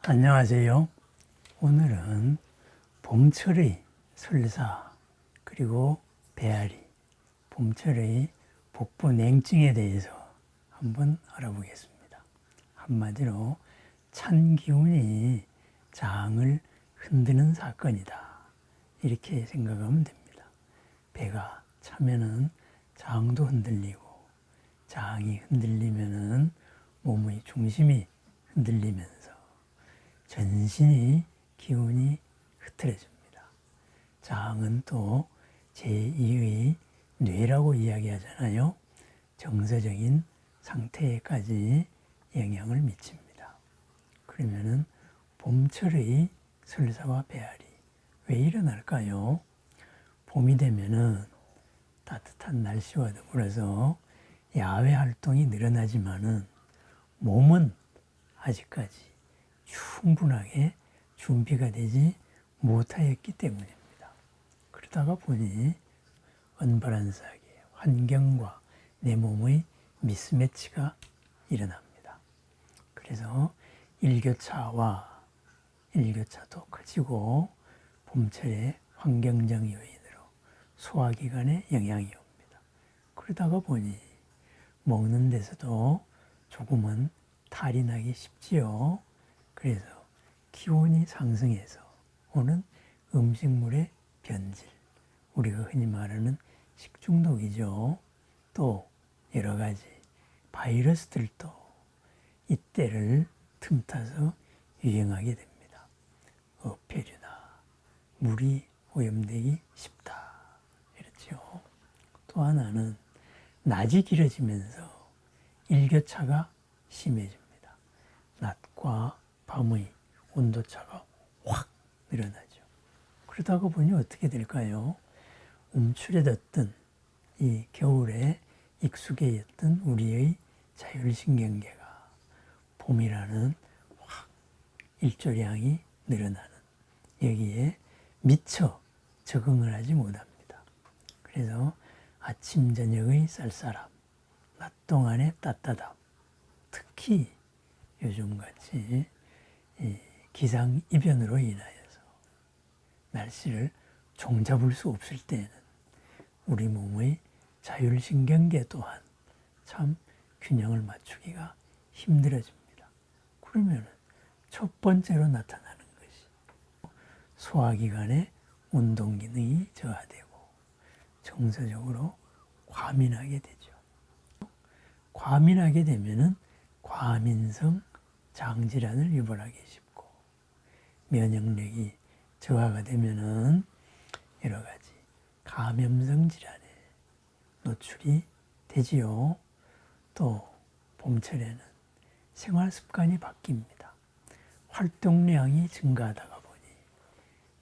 안녕하세요. 오늘은 봄철의 설사 그리고 배앓이, 봄철의 복부 냉증에 대해서 한번 알아보겠습니다. 한마디로 찬 기운이 장을 흔드는 사건이다. 이렇게 생각하면 됩니다. 배가 차면은 장도 흔들리고, 장이 흔들리면은 몸의 중심이 흔들리면서 전신이 기운이 흐트러집니다. 장은 또 제2의 뇌라고 이야기하잖아요. 정서적인 상태에까지 영향을 미칩니다. 그러면은 봄철의 설사와 배앓이 왜 일어날까요? 봄이 되면은 따뜻한 날씨와 더불어서 야외 활동이 늘어나지만은 몸은 아직까지 충분하게 준비가 되지 못하였기 때문입니다. 그러다가 보니 언밸런스하게 환경과 내 몸의 미스매치가 일어납니다. 그래서 일교차도 커지고 봄철에 환경적 요인으로 소화기관에 영향이 옵니다. 그러다가 보니 먹는 데서도 조금은 탈이 나기 쉽지요. 그래서 기온이 상승해서 오는 음식물의 변질, 우리가 흔히 말하는 식중독이죠. 또 여러 가지 바이러스들도 이때를 틈타서 유행하게 됩니다. 어패류나 물이 오염되기 쉽다. 이렇죠. 또 하나는 낮이 길어지면서 일교차가 심해집니다. 낮과 밤의 온도차가 확 늘어나죠. 그러다가 보니 어떻게 될까요? 움츠려졌던 이 겨울에 익숙해 있던 우리의 자율신경계가 봄이라는 확 일조량이 늘어나는 여기에 미처 적응을 하지 못합니다. 그래서 아침 저녁의 쌀쌀함, 낮 동안의 따뜻함, 특히 요즘같이 기상이변으로 인하여서 날씨를 종잡을 수 없을 때에는 우리 몸의 자율신경계 또한 참 균형을 맞추기가 힘들어집니다. 그러면 첫 번째로 나타나는 것이 소화기관의 운동기능이 저하되고 정서적으로 과민하게 되죠. 과민하게 되면은 과민성 장질환을 유발하기 쉽고 면역력이 저하가 되면은 여러 가지 감염성 질환에 노출이 되지요. 또 봄철에는 생활 습관이 바뀝니다. 활동량이 증가하다가 보니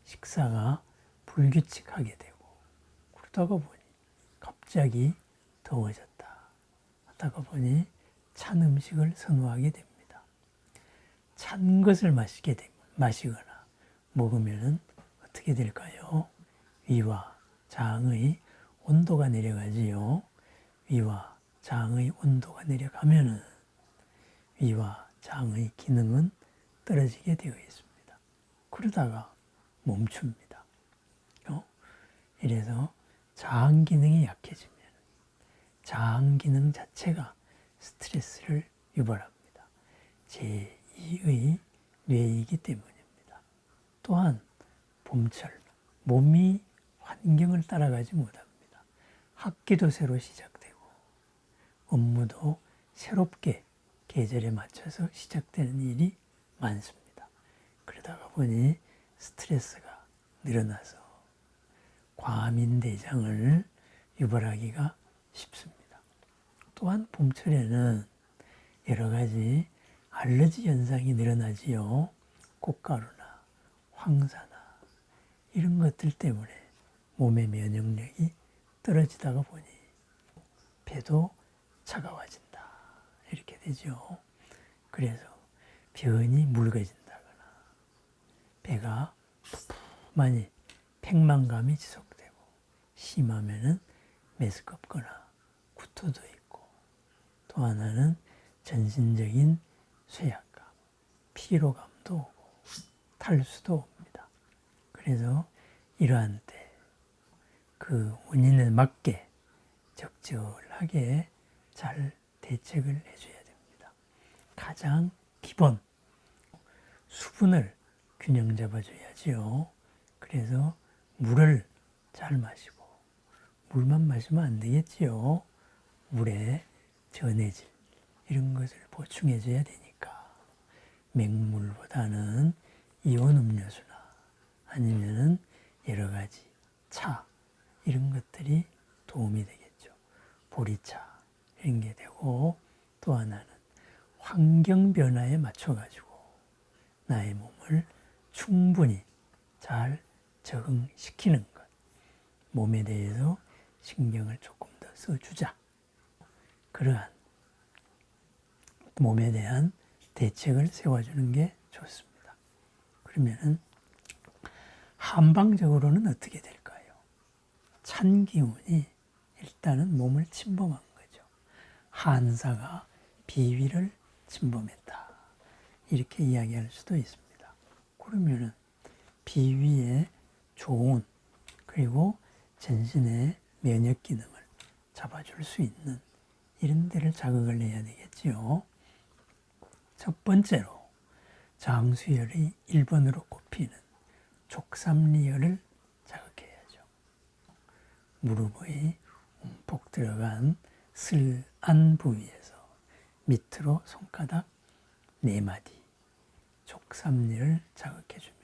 식사가 불규칙하게 되고 그러다가 보니 갑자기 더워졌다 하다가 보니 찬 음식을 선호하게 됩니다. 찬 것을 마시거나 먹으면 어떻게 될까요? 위와 장의 온도가 내려가지요. 위와 장의 온도가 내려가면은 위와 장의 기능은 떨어지게 되어 있습니다. 그러다가 멈춥니다. 이래서 장 기능이 약해지면 장 기능 자체가 스트레스를 유발합니다. 제2의 뇌이기 때문입니다. 또한 봄철 몸이 환경을 따라가지 못합니다. 학기도 새로 시작되고 업무도 새롭게 계절에 맞춰서 시작되는 일이 많습니다. 그러다가 보니 스트레스가 늘어나서 과민대장을 유발하기가 쉽습니다. 또한 봄철에는 여러 가지 알러지 현상이 늘어나지요. 꽃가루나 황사나 이런 것들 때문에 몸의 면역력이 떨어지다가 보니 배도 차가워진다. 이렇게 되죠. 그래서 변이 묽어진다거나 배가 많이 팽만감이 지속되고 심하면은 메스껍거나 구토도 있고 또 하나는 전신적인 쇠약감, 피로감도 오고 탈수도 옵니다. 그래서 이러한 때 그 원인에 맞게 적절하게 잘 대책을 해줘야 됩니다. 가장 기본 수분을 균형 잡아줘야지요. 그래서 물을 잘 마시고 물만 마시면 안 되겠지요. 물에 전해질 이런 것을 보충해 줘야 되니까 맹물보다는 이온 음료수나 아니면은 여러 가지 차 이런 것들이 도움이 되겠죠. 보리차 이런 게 되고 또 하나는 환경 변화에 맞춰 가지고 나의 몸을 충분히 잘 적응시키는 것. 몸에 대해서 신경을 조금 더 써주자. 그러한 몸에 대한 대책을 세워주는 게 좋습니다. 그러면은 한방적으로는 어떻게 될까요? 찬 기운이 일단은 몸을 침범한 거죠. 한사가 비위를 침범했다. 이렇게 이야기할 수도 있습니다. 그러면은 비위에 좋은 그리고 전신의 면역 기능을 잡아줄 수 있는 이런 데를 자극을 해야 되겠지요. 첫 번째로 장수열이 1번으로 꼽히는 족삼리열을 자극해야죠. 무릎의 움푹 들어간 슬안 부위에서 밑으로 손가락 4마디 족삼리를 자극해주면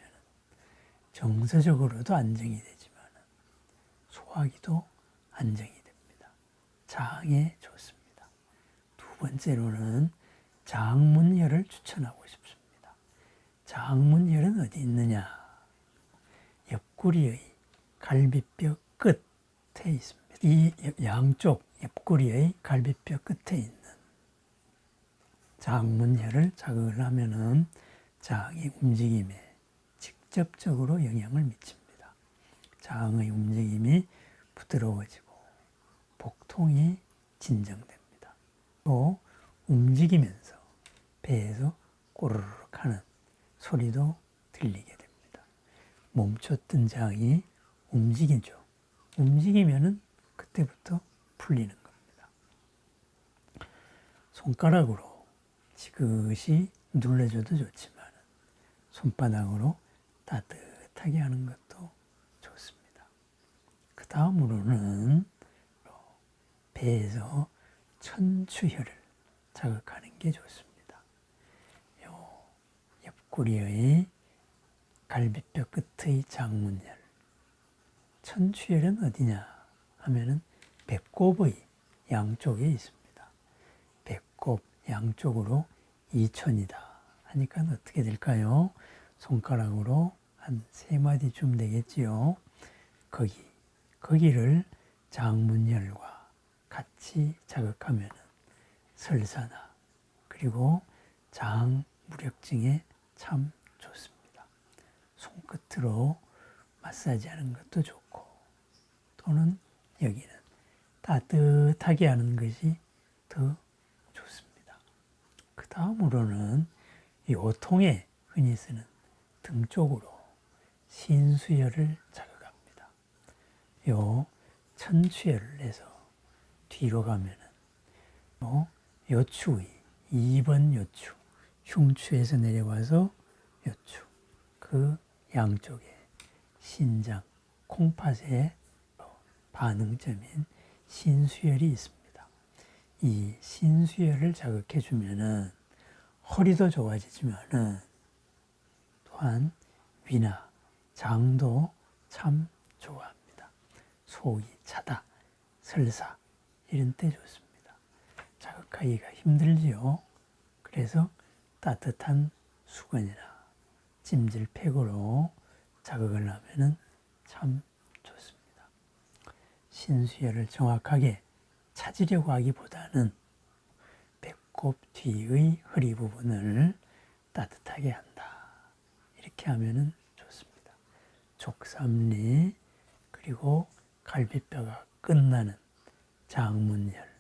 정서적으로도 안정이 되지만 소화기도 안정이 됩니다. 장에 좋습니다. 두 번째로는 장문혈을 추천하고 싶습니다. 장문혈은 어디 있느냐? 옆구리의 갈비뼈 끝에 있습니다. 이 양쪽 옆구리의 갈비뼈 끝에 있는 장문혈을 자극을 하면은 장의 움직임에 직접적으로 영향을 미칩니다. 장의 움직임이 부드러워지고 복통이 진정됩니다. 또 움직이면서 배에서 꼬르륵 하는 소리도 들리게 됩니다. 멈췄던 장이 움직이죠. 움직이면은 그때부터 풀리는 겁니다. 손가락으로 지그시 눌러줘도 좋지만 손바닥으로 따뜻하게 하는 것도 좋습니다. 그 다음으로는 배에서 천추혈을 자극하는 게 좋습니다. 요 옆구리의 갈비뼈 끝의 장문혈. 천추혈은 어디냐 하면은 배꼽의 양쪽에 있습니다. 배꼽 양쪽으로 2천이다 하니까 어떻게 될까요? 손가락으로 한 3마디쯤 되겠지요. 거기를 장문혈과 같이 자극하면 설사나 그리고 장 무력증에 참 좋습니다. 손끝으로 마사지하는 것도 좋고 또는 여기는 따뜻하게 하는 것이 더 좋습니다. 그 다음으로는 이 오통에 흔히 쓰는 등 쪽으로 신수혈을 자극합니다. 요 천추혈을 해서 뒤로 가면은 요추의 2번 요추, 흉추에서 내려와서 요추, 그 양쪽에 신장, 콩팥의 반응점인 신수혈이 있습니다. 이 신수혈을 자극해주면은 허리도 좋아지지만은 또한 위나 장도 참 좋아합니다. 속이 차다, 설사 이런 때 좋습니다. 자극하기가 힘들지요. 그래서 따뜻한 수건이나 찜질팩으로 자극을 하면은 참 좋습니다. 신수혈을 정확하게 찾으려고 하기보다는 배꼽 뒤의 허리 부분을 따뜻하게 한다. 이렇게 하면은 좋습니다. 족삼리 그리고 갈비뼈가 끝나는 장문혈,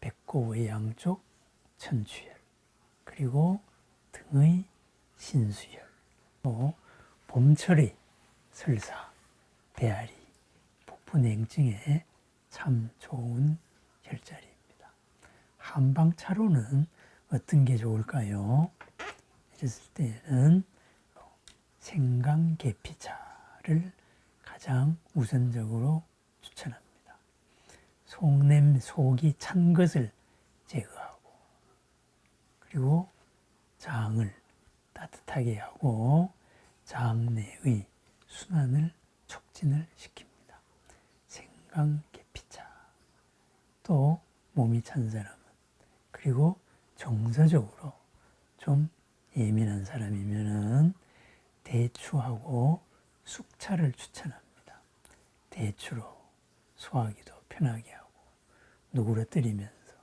배꼽의 양쪽 천추혈, 그리고 등의 신수혈, 또 봄철의 설사, 배앓이, 복부냉증에 참 좋은 혈자리입니다. 한방차로는 어떤 게 좋을까요? 이랬을 때는 생강계피차를 가장 우선적으로 추천합니다. 속냄, 속이 찬 것을 제거하고, 그리고 장을 따뜻하게 하고 장내의 순환을 촉진을 시킵니다. 생강계피차. 또 몸이 찬 사람은, 그리고 정서적으로 좀 예민한 사람이면은 대추하고 쑥차를 추천합니다. 대추로 소화기도 편하게 하고 누그러뜨리면서,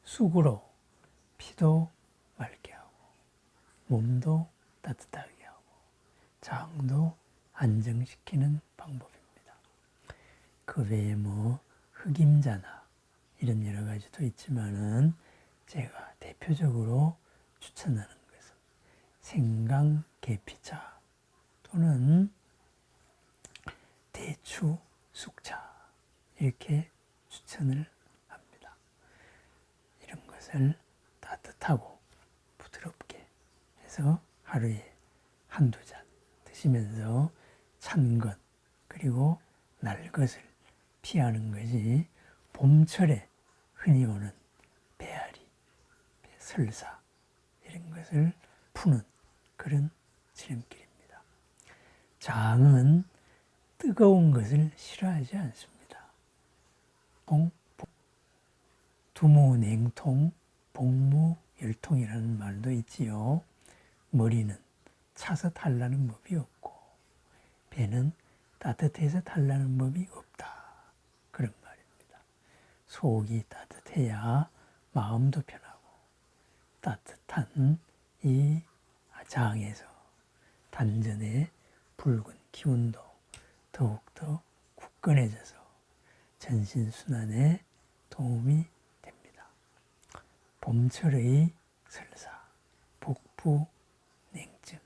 쑥으로 피도 맑게 하고 몸도 따뜻하게 하고 장도 안정시키는 방법입니다. 그 외에 흑임자나 이런 여러 가지도 있지만은 제가 대표적으로 추천하는 것은 생강계피차 또는 대추, 쑥차 이렇게 추천을 합니다. 이런 것을 따뜻하고 부드럽게 해서 하루에 한두 잔 드시면서 찬 것, 그리고 날 것을 피하는 것이 봄철에 흔히 오는 배앓이, 설사 이런 것을 푸는 그런 지름길입니다. 장은 뜨거운 것을 싫어하지 않습니다. 두무냉통, 복무열통이라는 말도 있지요. 머리는 차서 탈라는 법이 없고 배는 따뜻해서 탈라는 법이 없다. 그런 말입니다. 속이 따뜻해야 마음도 편하고 따뜻한 이 장에서 단전의 붉은 기운도 더욱더 굳건해져서 전신순환에 도움이 됩니다. 봄철의 설사, 복부 냉증,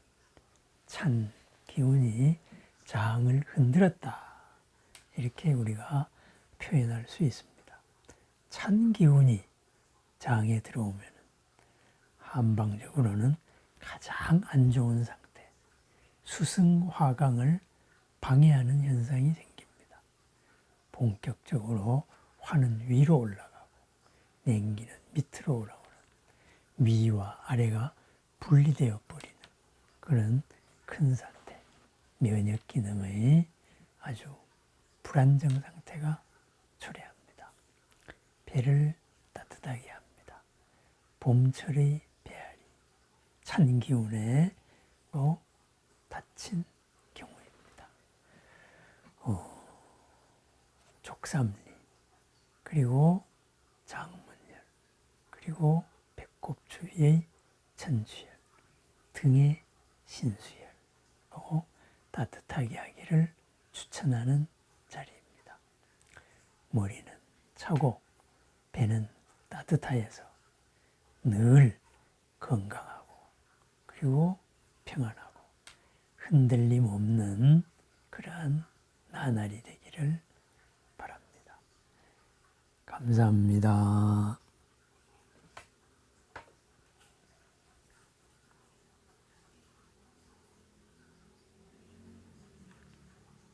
찬 기운이 장을 흔들었다. 이렇게 우리가 표현할 수 있습니다. 찬 기운이 장에 들어오면 한방적으로는 가장 안 좋은 상태, 수승화강을 방해하는 현상이 생깁니다. 본격적으로 화는 위로 올라가고 냉기는 밑으로 올라오는, 위와 아래가 분리되어 버리는 그런 큰 상태, 면역 기능의 아주 불안정 상태가 초래합니다. 배를 따뜻하게 합니다. 봄철의 배앓이, 찬 기운에 다친 경우입니다. 족삼리, 그리고 장문열, 그리고 배꼽 주위의 천수열, 등의 신수열, 따뜻하게 하기를 추천하는 자리입니다. 머리는 차고 배는 따뜻하여서 늘 건강하고 그리고 평안하고 흔들림 없는 그러한 나날이 되기를 바랍니다. 감사합니다.